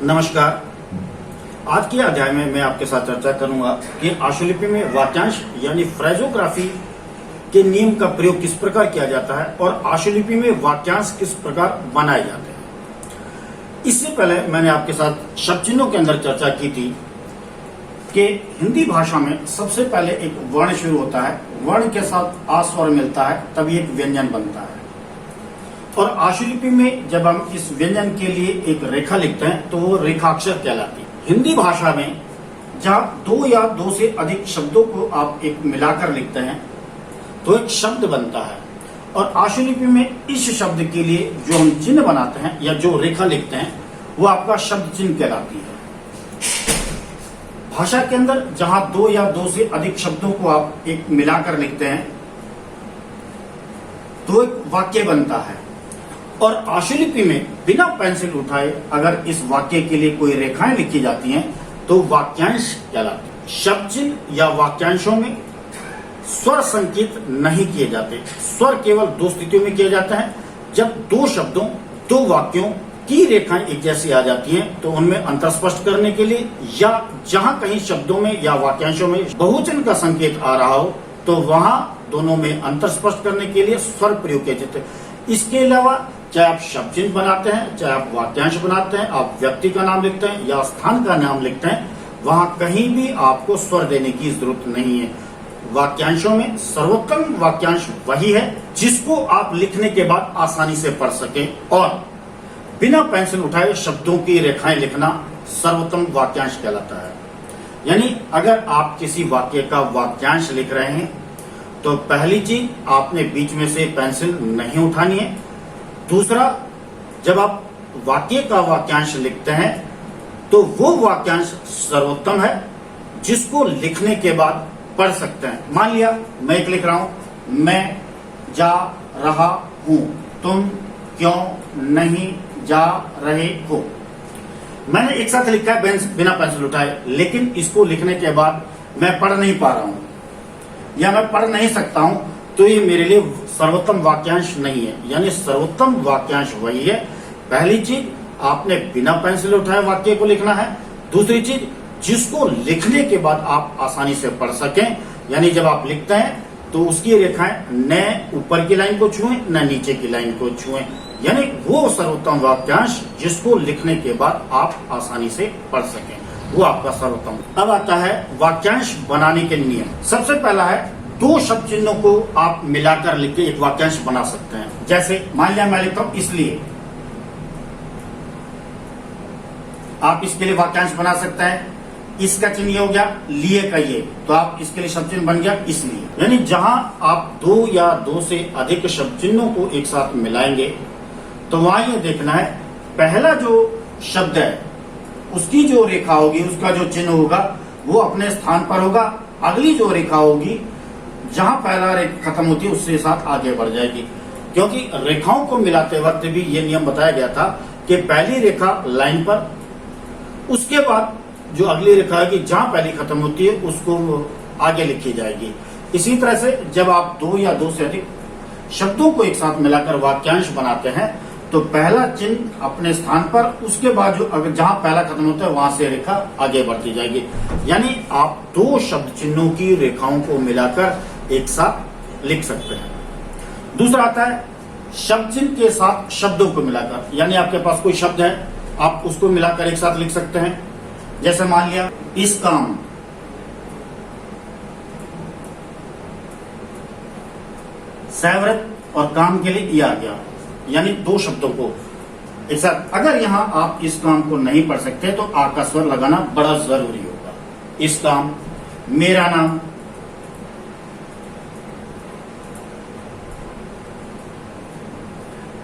नमस्कार। आज के अध्याय में मैं आपके साथ चर्चा करूंगा कि आशुलिपि में वाक्यांश यानी फ्रेजोग्राफी के नियम का प्रयोग किस प्रकार किया जाता है और आशुलिपि में वाक्यांश किस प्रकार बनाए जाते हैं। इससे पहले मैंने आपके साथ शब्द चिन्हों के अंदर चर्चा की थी कि हिंदी भाषा में सबसे पहले एक वर्ण शुरू होता है, वर्ण के साथ आ स्वर मिलता है, तभी एक व्यंजन बनता है। और आशुलिपि में जब हम इस व्यंजन के लिए एक रेखा लिखते हैं तो वो रेखाक्षर कहलाती है। हिंदी भाषा में जहाँ दो या दो से अधिक शब्दों को आप एक मिलाकर लिखते हैं तो एक शब्द बनता है। और आशुलिपि में इस शब्द के लिए जो हम चिन्ह बनाते हैं या जो रेखा लिखते हैं वो आपका शब्द चिन्ह कहलाती है। भाषा के अंदर जहां दो या दो से अधिक शब्दों को आप एक मिलाकर लिखते हैं तो एक वाक्य बनता है। और आशुलिपि में बिना पेंसिल उठाए अगर इस वाक्य के लिए कोई रेखाएं लिखी जाती हैं तो वाक्यांश कहलाते हैं। शब्द चिन्ह या वाक्यांशों में स्वर संकेत नहीं किए जाते। स्वर केवल दो स्थितियों में किए जाते हैं, जब दो शब्दों दो वाक्यों की रेखाएं एक जैसी आ जाती हैं तो उनमें अंतर स्पष्ट करने के लिए, या जहां कहीं शब्दों में या वाक्यांशों में बहुवचन का संकेत आ रहा हो तो वहां दोनों में अंतर स्पष्ट करने के लिए स्वर प्रयोग किए जाते हैं। इसके अलावा चाहे आप शब्द चिन्ह बनाते हैं, चाहे आप वाक्यांश बनाते हैं, आप व्यक्ति का नाम लिखते हैं या स्थान का नाम लिखते हैं, वहां कहीं भी आपको स्वर देने की जरूरत नहीं है। वाक्यांशों में सर्वोत्तम वाक्यांश वही है जिसको आप लिखने के बाद आसानी से पढ़ सकें, और बिना पेंसिल उठाए शब्दों की रेखाएं लिखना सर्वोत्तम वाक्यांश कहलाता है। यानी अगर आप किसी वाक्य का वाक्यांश लिख रहे हैं तो पहली चीज आपने बीच में से पेंसिल नहीं उठानी है। दूसरा, जब आप वाक्य का वाक्यांश लिखते हैं तो वो वाक्यांश सर्वोत्तम है जिसको लिखने के बाद पढ़ सकते हैं। मान लिया मैं एक लिख रहा हूं, मैं जा रहा हूं, तुम क्यों नहीं जा रहे हो। मैंने एक साथ लिखा है बिना पेंसिल उठाए, लेकिन इसको लिखने के बाद मैं पढ़ नहीं पा रहा हूं या मैं पढ़ नहीं सकता हूं, तो ये मेरे लिए सर्वोत्तम वाक्यांश नहीं है। यानी सर्वोत्तम वाक्यांश वही है, पहली चीज आपने बिना पेंसिल उठाए वाक्य को लिखना है, दूसरी चीज जिसको लिखने के बाद आप आसानी से पढ़ सकें। यानी जब आप लिखते हैं तो उसकी रेखाएं न ऊपर की लाइन को छुएं न नीचे की लाइन को छुएं। यानी वो सर्वोत्तम वाक्यांश जिसको लिखने के बाद आप आसानी से पढ़ सकें, वो आपका सर्वोत्तम। अब आता है वाक्यांश बनाने के नियम। सबसे पहला है, दो शब्द चिन्हों को आप मिलाकर लिख के एक वाक्यांश बना सकते हैं। जैसे मान लिया मैं लिखता हूं इसलिए, आप इसके लिए वाक्यांश बना सकते हैं। इसका चिन्ह ये हो गया, लिए का ये, तो आप इसके लिए शब्द चिन्ह बन गया इसलिए। यानी जहां आप दो या दो से अधिक शब्द चिन्हों को एक साथ मिलाएंगे तो वहां ये देखना है पहला जो शब्द है उसकी जो रेखा होगी, उसका जो चिन्ह होगा वो अपने स्थान पर होगा। अगली जो रेखा होगी जहां पहला रेखा खत्म होती है उसके साथ आगे बढ़ जाएगी। क्योंकि रेखाओं को मिलाते वक्त भी ये नियम बताया गया था कि पहली रेखा लाइन पर, उसके बाद जो अगली रेखा है कि जहां पहली खत्म होती है उसको आगे लिखी जाएगी। इसी तरह से जब आप दो या दो से अधिक शब्दों को एक साथ मिलाकर वाक्यांश बनाते हैं तो पहला चिन्ह अपने स्थान पर, उसके बाद जो अगर जहां पहला खत्म होता है वहां से रेखा आगे बढ़ती जाएगी। यानी आप दो शब्द चिन्हों की रेखाओं को मिलाकर एक साथ लिख सकते हैं। दूसरा आता है शब्द चिन्ह के साथ शब्दों को मिलाकर। यानी आपके पास कोई शब्द है, आप उसको मिलाकर एक साथ लिख सकते हैं। जैसे मान लिया इस काम, सैवरत और काम के लिए ये आ गया। यानी दो शब्दों को एक साथ। अगर यहां आप इस काम को नहीं पढ़ सकते तो आ का स्वर लगाना बड़ा जरूरी होगा। इस काम, मेरा नाम,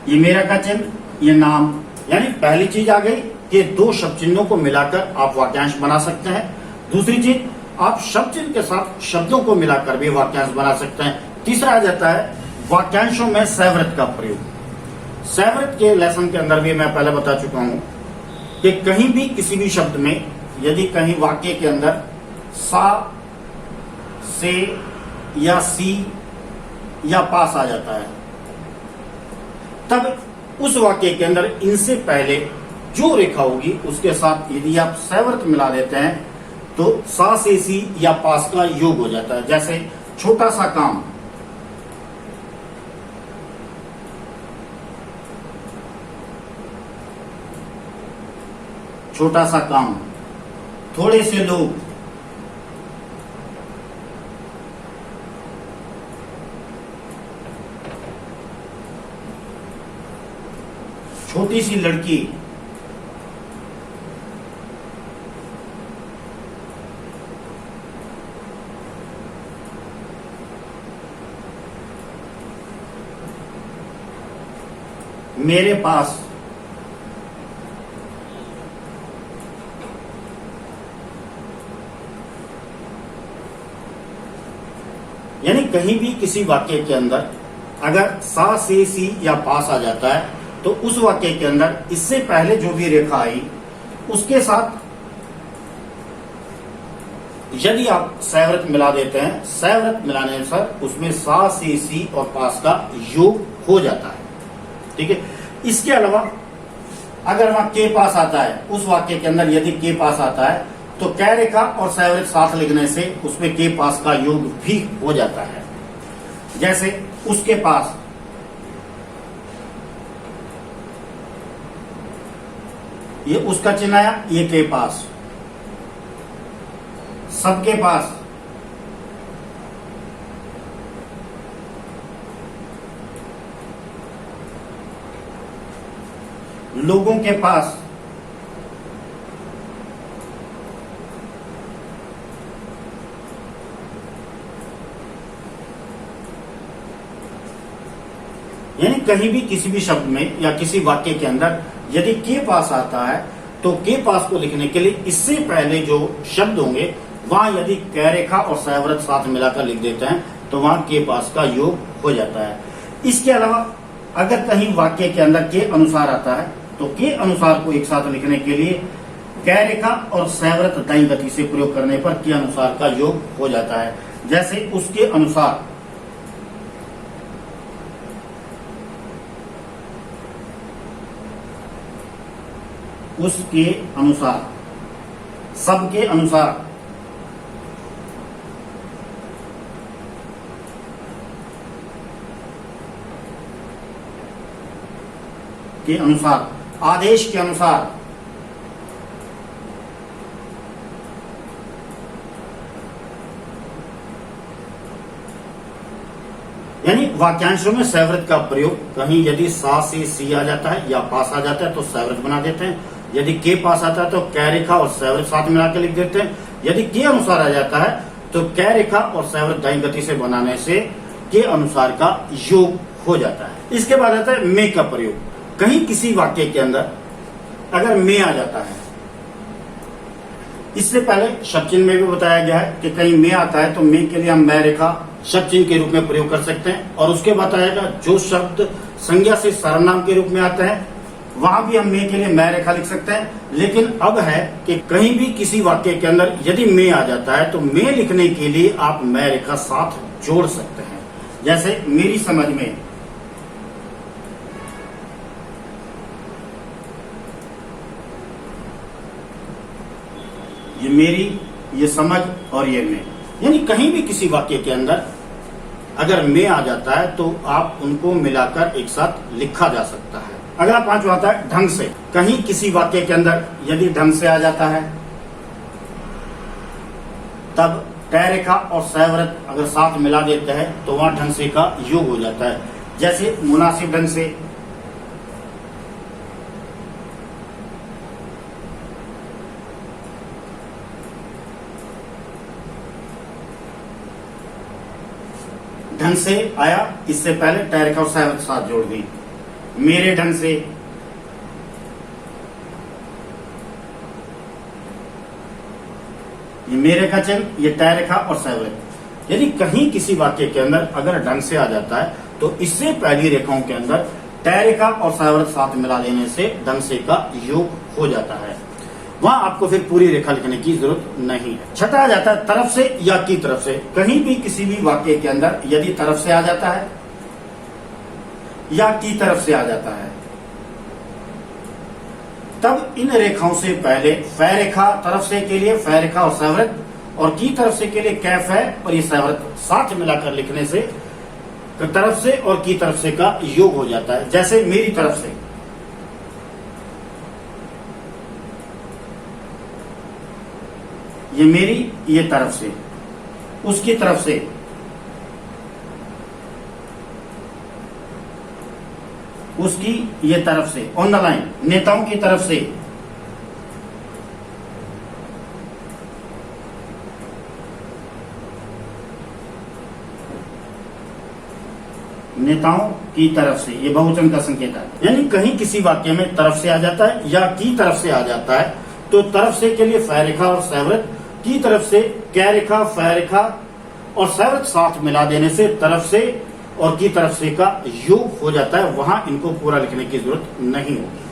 ये मेरा का चिन्ह, ये नाम। यानी पहली चीज आ गई कि दो शब्द चिन्हों को मिलाकर आप वाक्यांश बना सकते हैं। दूसरी चीज, आप शब्द चिन्ह के साथ शब्दों को मिलाकर भी वाक्यांश बना सकते हैं। तीसरा आ जाता है वाक्यांशों में सैवरत का प्रयोग। सैवरत के लेसन के अंदर भी मैं पहले बता चुका हूं कि कहीं भी किसी भी शब्द में यदि कहीं वाक्य के अंदर सा, से या सी या पास आ जाता है तब उस वाक्य के अंदर इनसे पहले जो रेखा होगी उसके साथ यदि आप सैवर्त मिला देते हैं तो सा से सी या पास का योग हो जाता है। जैसे छोटा सा काम, छोटा सा काम, थोड़े से लोग, छोटी सी लड़की, मेरे पास, यानी कहीं भी किसी वाक्य के अंदर अगर सा से सी या पास आ जाता है तो उस वाक्य के अंदर इससे पहले जो भी रेखा आई उसके साथ यदि आप सैव्रत मिला देते हैं, सैव्रत मिलाने पर उसमें सा से सी और पास का योग हो जाता है। ठीक है। इसके अलावा अगर वहां के पास आता है, उस वाक्य के अंदर यदि के पास आता है तो कै रेखा और सैव्रत साथ लिखने से उसमें के पास का योग भी हो जाता है। जैसे उसके पास, ये उसका चिन्ह आया, ये के पास, सबके पास, लोगों के पास, यानी कहीं भी किसी भी शब्द में या किसी वाक्य के अंदर यदि के पास आता है तो के पास को लिखने के लिए इससे पहले जो शब्द होंगे वहां यदि कै रेखा और सैव्रत साथ मिलाकर लिख देते हैं तो वहां के पास का योग हो जाता है। इसके अलावा अगर कहीं वाक्य के अंदर के अनुसार आता है तो के अनुसार को एक साथ लिखने के लिए कै रेखा और सैव्रत दाईं गति से प्रयोग करने पर के अनुसार का योग हो जाता है। जैसे उसके अनुसार, उसके अनुसार, सबके अनुसार, के अनुसार, आदेश के अनुसार, यानी वाक्यांशों में सैव्रत का प्रयोग कहीं यदि सा से सी आ जाता है या पास आ जाता है तो सैव्रत बना देते हैं। यदि के पास आता है तो कै रेखा और सैव्रत साथ मिलाकर लिख देते हैं। यदि के अनुसार आ जाता है तो कै रेखा और सैव्रत दाईं गति से बनाने से के अनुसार का योग हो जाता है। इसके बाद आता है में का प्रयोग। कहीं किसी वाक्य के अंदर अगर में आ जाता है, इससे पहले शब्द चिन्ह में भी बताया गया है कि कहीं में आता है तो में के लिए हम मैं रेखा शब्द चिन्ह के रूप में प्रयोग कर सकते हैं। और उसके बाद आएगा जो शब्द संज्ञा से सर्वनाम के रूप में आते हैं वहां भी हम में के लिए मैं रेखा लिख सकते हैं। लेकिन अब है कि कहीं भी किसी वाक्य के अंदर यदि में आ जाता है तो में लिखने के लिए आप मैं रेखा साथ जोड़ सकते हैं। जैसे मेरी समझ में, ये मेरी, ये समझ और ये में, यानी कहीं भी किसी वाक्य के अंदर अगर में आ जाता है तो आप उनको मिलाकर एक साथ लिखा जा सकता है। अगला पांचवा आता है ढंग से। कहीं किसी वाक्य के अंदर यदि ढंग से आ जाता है तब कै रेखा और सैव्रत अगर साथ मिला देते हैं तो वहां ढंग से का योग हो जाता है। जैसे मुनासिब ढंग से, ढंग से आया, इससे पहले कै रेखा और सैव्रत साथ जोड़ दी। मेरे ढंग से, ये मेरे का चिन्ह, ये कै रेखा और सैव्रत। यदि कहीं किसी वाक्य के अंदर अगर ढंग से आ जाता है तो इससे पहली रेखाओं के अंदर कै रेखा और सैव्रत साथ मिला देने से ढंग से का योग हो जाता है। वहां आपको फिर पूरी रेखा लिखने की जरूरत नहीं है। छठा आ जाता है तरफ से या की तरफ से। कहीं भी किसी भी वाक्य के अंदर यदि तरफ से आ जाता है या की तरफ से आ जाता है तब इन रेखाओं से पहले फै रेखा तरफ से के लिए फै रेखा और सैवृत, और की तरफ से के लिए कैफ है और ये सैवृत साथ मिलाकर लिखने से तरफ से और की तरफ से का योग हो जाता है। जैसे मेरी तरफ से, ये मेरी, ये तरफ से, उसकी तरफ से, उसकी ये तरफ से, ऑन द लाइन, नेताओं की तरफ से, नेताओं की तरफ से, ये बहुवचन का संकेत है। यानी कहीं किसी वाक्य में तरफ से आ जाता है या की तरफ से आ जाता है, तो तरफ से के लिए फै रेखा और सैवृत, की तरफ से कै रेखा, फै रेखा और सैवृत साथ मिला देने से तरफ से और की तरफ से का योग हो जाता है। वहां इनको पूरा लिखने की जरूरत नहीं होगी।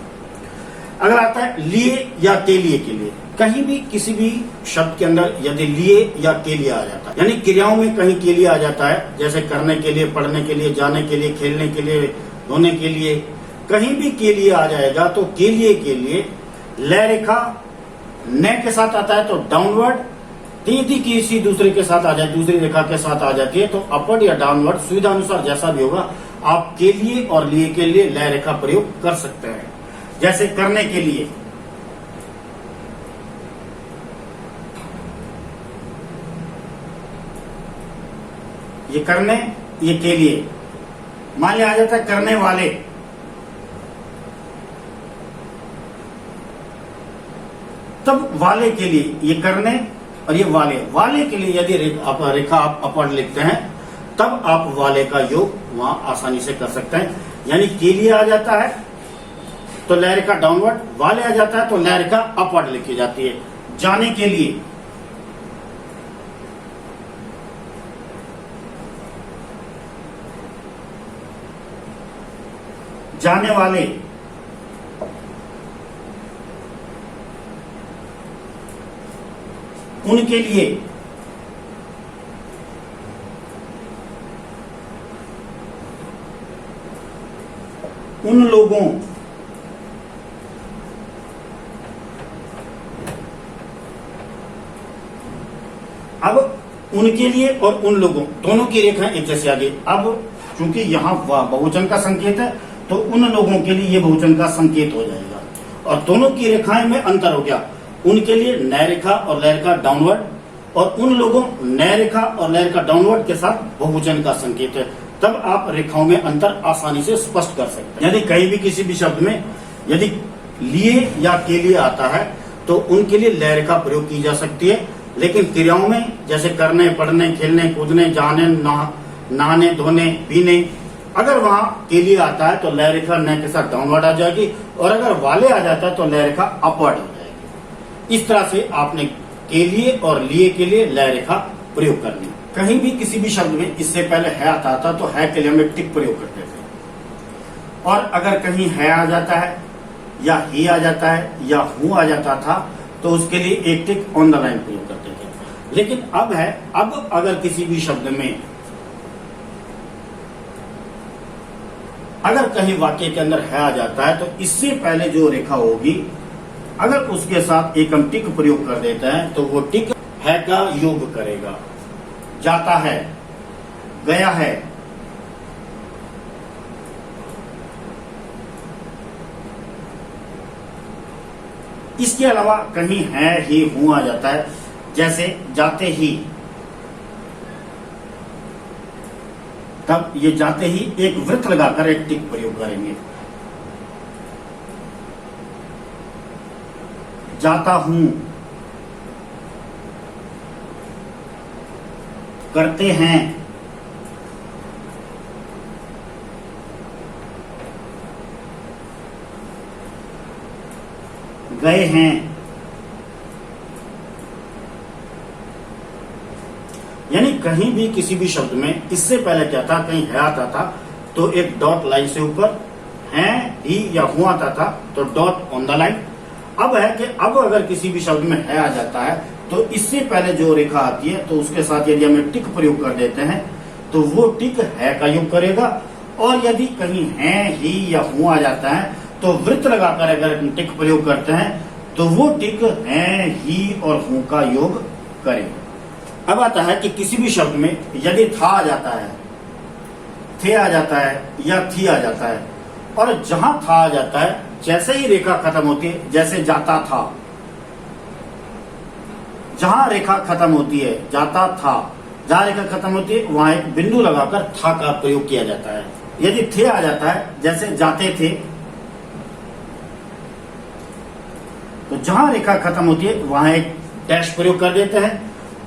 अगर आता है लिए या के लिए, के लिए कहीं भी किसी भी शब्द के अंदर यदि लिए या के लिए आ जाता है, यानी क्रियाओं में कहीं के लिए आ जाता है, जैसे करने के लिए, पढ़ने के लिए, जाने के लिए, खेलने के लिए, धोने के लिए, कहीं भी के लिए आ जाएगा तो के लिए लय रेखा न के साथ आता है तो डाउनवर्ड, यदि किसी दूसरे के साथ आ जाए, दूसरी रेखा के साथ आ जाती है तो अपवर्ड या डाउनवर्ड, सुविधा अनुसार जैसा भी होगा आप के लिए और लिए के लिए लय रेखा प्रयोग कर सकते हैं। जैसे करने के लिए, ये करने, ये के लिए, मान लिया आ जाता है करने वाले, तब वाले के लिए, ये करने और ये वाले, वाले के लिए यदि रेखा आप अपवर्ड लिखते हैं तब आप वाले का योग वहां आसानी से कर सकते हैं। यानी के लिए आ जाता है तो लय रेखा डाउनवर्ड, वाले आ जाता है तो लय रेखा अपवर्ड लिखी जाती है। जाने के लिए, जाने वाले, उनके लिए, उन लोगों, अब उनके लिए और उन लोगों दोनों की रेखाएं एक जैसे आ गई। अब चूंकि यहां बहुवचन का संकेत है तो उन लोगों के लिए ये बहुवचन का संकेत हो जाएगा और दोनों की रेखाएं में अंतर हो गया। उनके लिए नय रेखा और लय रेखा डाउनवर्ड, और उन लोगों नय रेखा और लय रेखा डाउनवर्ड के साथ बहुवचन का संकेत है। तब आप रेखाओं में अंतर आसानी से स्पष्ट कर सकते हैं। यदि कहीं भी किसी भी शब्द में यदि लिए या के लिए आता है तो उनके लिए लय रेखा प्रयोग की जा सकती है, लेकिन क्रियाओं में जैसे करने, पढ़ने, खेलने, कूदने, जाने, नहाने, धोने, पीने, अगर वहां के लिए आता है तो लय रेखा न के साथ डाउनवर्ड आ जाएगी, और अगर वाले आ जाता है तो लय रेखा अपवर्ड हो जाएगी। इस तरह से आपने के लिए और लिए के लिए लय रेखा प्रयोग करनी। कहीं भी किसी भी शब्द में इससे पहले है आता था तो है के लिए हम टिक प्रयोग करते थे, और अगर कहीं है आ जाता है या ही आ जाता है या हूं आ जाता था तो उसके लिए एक टिक ऑन द लाइन प्रयोग करते थे। लेकिन अब है, अब अगर किसी भी शब्द में अगर कहीं वाक्य के अंदर है आ जाता है तो इससे पहले जो रेखा होगी अगर उसके साथ एक हम टिक प्रयोग कर देते हैं तो वो टिक है का योग करेगा। जाता है, गया है, इसके अलावा कहीं है ही हूं आ जाता है, जैसे जाते ही, तब ये जाते ही एक वृत्त लगाकर एक टिक प्रयोग करेंगे। जाता हूं, करते हैं, गए हैं, यानी कहीं भी किसी भी शब्द में इससे पहले क्या था, कहीं है आता था तो एक डॉट लाइन से ऊपर, है ही या हूं आता था तो डॉट ऑन द लाइन। अब है कि अब अगर किसी भी शब्द में है आ जाता है तो इससे पहले जो रेखा आती है तो उसके साथ यदि हम टिक प्रयोग कर देते हैं तो वो टिक है का योग करेगा, और यदि कहीं है ही या हूं आ जाता है तो वृत्त लगाकर अगर टिक प्रयोग करते हैं तो वो टिक हैं, ही और हूं का योग करें। अब आता है कि किसी भी शब्द में यदि था आ जाता है, थे आ जाता है या थी आ जाता है, और जहां था आ जाता है जैसे ही रेखा खत्म होती है, जैसे जाता था, जहां रेखा खत्म होती है जाता था, जहां रेखा खत्म होती है वहां एक बिंदु लगाकर था का प्रयोग किया जाता है। यदि थे आ जाता है जैसे जाते थे, तो जहां रेखा खत्म होती है वहां एक डैश प्रयोग कर देते हैं,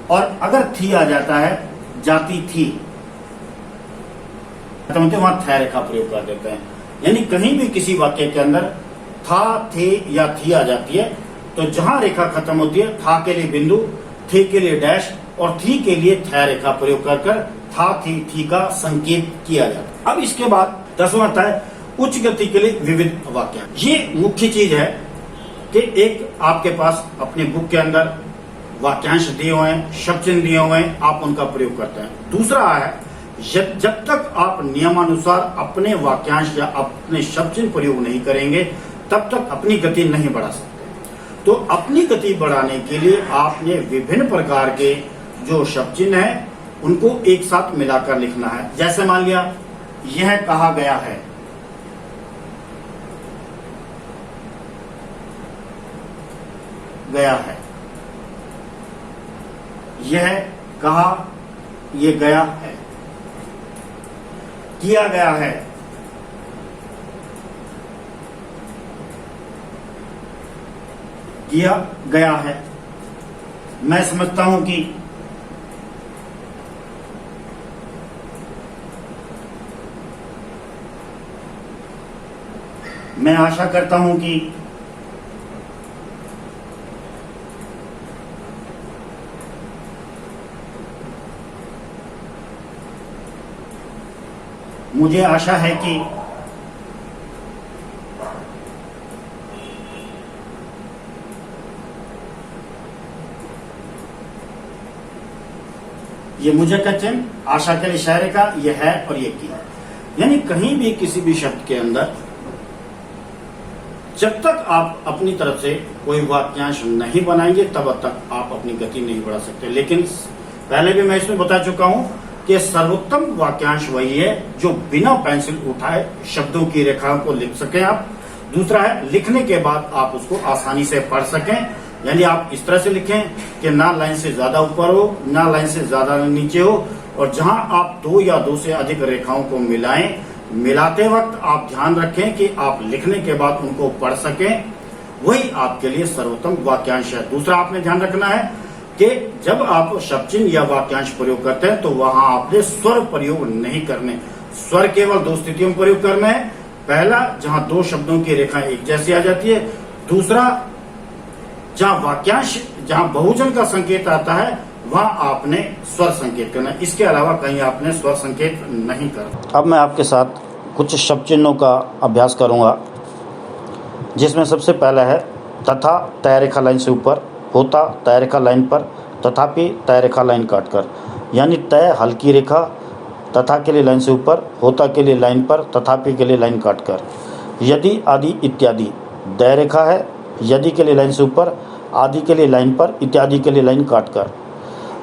और अगर थी आ जाता है जाती थी खत्म होती है वहां थे रेखा प्रयोग कर देते हैं। यानी कहीं भी किसी वाक्य के अंदर था, थे या थी आ जाती है तो जहां रेखा खत्म होती है था के लिए बिंदु, थे के लिए डैश और थी के लिए थे रेखा प्रयोग कर था थी का संकेत किया जाता है। अब इसके बाद 10वां आता है उच्च गति के लिए विविध वाक्य। ये मुख्य चीज है कि एक आपके पास अपने बुक के अंदर वाक्यांश दिए हुए हैं, शब्द चिन्ह दिए हुए हैं, आप उनका प्रयोग करते हैं। दूसरा है जब तक आप नियमानुसार अपने वाक्यांश या अपने शब्द चिन्ह प्रयोग नहीं करेंगे तब तक अपनी गति नहीं बढ़ा सकते। तो अपनी गति बढ़ाने के लिए आपने विभिन्न प्रकार के जो शब्द चिन्ह है उनको एक साथ मिलाकर लिखना है। जैसे मान लिया यह कहा गया है, गया है, यह कहा, ये गया है, किया गया है, किया गया है, मैं समझता हूं कि, मैं आशा करता हूं कि, मुझे आशा है कि, ये मुझे का चिन्ह आशा के लिए इशारे का, ये है और ये की। यानी कहीं भी किसी भी शब्द के अंदर जब तक आप अपनी तरफ से कोई वाक्यांश नहीं बनाएंगे तब तक आप अपनी गति नहीं बढ़ा सकते। लेकिन पहले भी मैं इसमें बता चुका हूं कि सर्वोत्तम वाक्यांश वही है जो बिना पेंसिल उठाए शब्दों की रेखाओं को लिख सकें आप। दूसरा है लिखने के बाद आप उसको आसानी से पढ़ सकें। यानी आप इस तरह से लिखें कि ना लाइन से ज्यादा ऊपर हो ना लाइन से ज्यादा नीचे हो, और जहां आप दो या दो से अधिक रेखाओं को मिलाएं, मिलाते वक्त आप ध्यान रखें कि आप लिखने के बाद उनको पढ़ सकें, वही आपके लिए सर्वोत्तम वाक्यांश है। दूसरा आपने ध्यान रखना है कि जब आप शब्द चिन्ह या वाक्यांश प्रयोग करते हैं तो वहां आपने स्वर प्रयोग नहीं करने। स्वर केवल दो स्थितियों में प्रयोग करना है। पहला, जहां दो शब्दों की रेखा एक जैसी आ जाती है। दूसरा, जहां वाक्यांश, जहां बहुवचन का संकेत आता है वहां आपने स्वर संकेत करना है। इसके अलावा कहीं आपने स्वर संकेत नहीं करना। अब मैं आपके साथ कुछ शब्द चिन्हों का अभ्यास करूंगा, जिसमें सबसे पहला है तथा, तय रेखा लाइन से ऊपर, होता तय रेखा लाइन पर, तथापि तय रेखा लाइन काटकर। यानी तय हल्की रेखा, तथा के लिए लाइन से ऊपर, होता के लिए लाइन पर, तथापि के लिए लाइन काटकर। यदि, आदि, इत्यादि दय रेखा है, यदि के लिए लाइन से ऊपर, आदि के लिए लाइन पर, इत्यादि के लिए लाइन काटकर।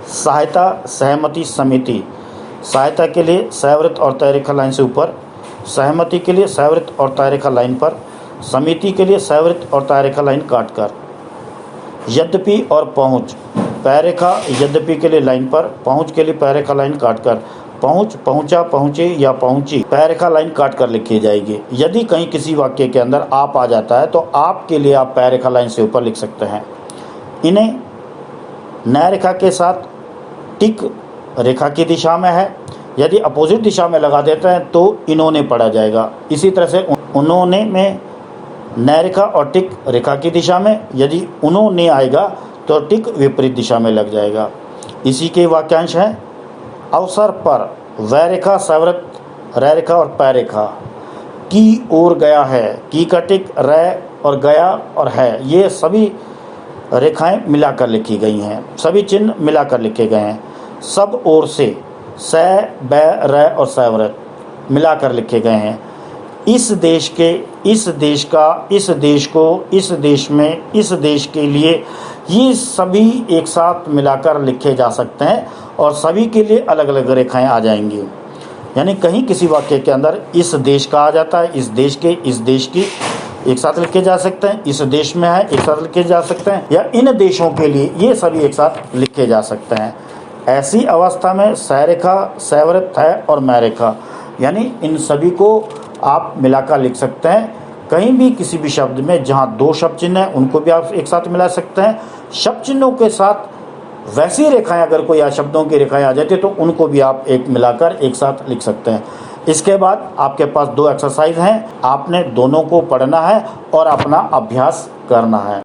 सहायता, सहमति, समिति, सहायता के लिए सहवृत्त और तय रेखा लाइन से ऊपर, सहमति के लिए सहवृत्त और तय रेखा लाइन पर, समिति के लिए सहवृत्त और तय रेखा लाइन काटकर। यद्यपि और पहुँच, पैर रेखा यद्यपि के लिए लाइन पर, पहुँच के लिए पैर रेखा लाइन काटकर। पहुँच, पहुँचा, पहुँचे या पहुँची पैर रेखा लाइन काटकर लिखी जाएगी। यदि कहीं किसी वाक्य के अंदर आप आ जाता है तो आप के लिए आप पैर रेखा लाइन से ऊपर लिख सकते हैं। इन्हें नय रेखा के साथ टिक रेखा की दिशा में है। यदि अपोजिट दिशा में लगा देते हैं तो इन्होंने पढ़ा जाएगा। इसी तरह से उन्होंने में नय रेखा और टिक रेखा की दिशा में, यदि उन्होंने आएगा तो टिक विपरीत दिशा में लग जाएगा। इसी के वाक्यांश हैं अवसर पर, वह रेखा सहवृत्त, रै रेखा और पै रेखा। की ओर गया है, की का टिक, रै और गया और है, ये सभी रेखाएं मिलाकर लिखी गई हैं, सभी चिन्ह मिलाकर लिखे गए हैं। सब ओर से, स, बै, रै और सहवृत्त मिलाकर लिखे गए हैं। इस देश के, इस देश का, इस देश को, इस देश में, इस देश के लिए, ये सभी एक साथ मिलाकर लिखे जा सकते हैं और सभी के लिए अलग अलग रेखाएं आ जाएंगी। यानी कहीं किसी वाक्य के अंदर इस देश का आ जाता है, इस देश के, इस देश की एक साथ लिखे जा सकते हैं, इस देश में है एक साथ लिखे जा सकते हैं, या इन देशों के लिए, ये सभी एक साथ लिखे जा सकते हैं। ऐसी अवस्था में सरेखा, सैवृत है और मैरेखा, यानी इन सभी को आप मिलाकर लिख सकते हैं। कहीं भी किसी भी शब्द में जहाँ दो शब्द चिन्ह हैं उनको भी आप एक साथ मिला सकते हैं। शब्द चिन्हों के साथ वैसी रेखाएं अगर कोई या शब्दों की रेखाएं आ जाती है तो उनको भी आप एक मिलाकर एक साथ लिख सकते हैं। इसके बाद आपके पास 2 एक्सरसाइज हैं, आपने दोनों को पढ़ना है और अपना अभ्यास करना है।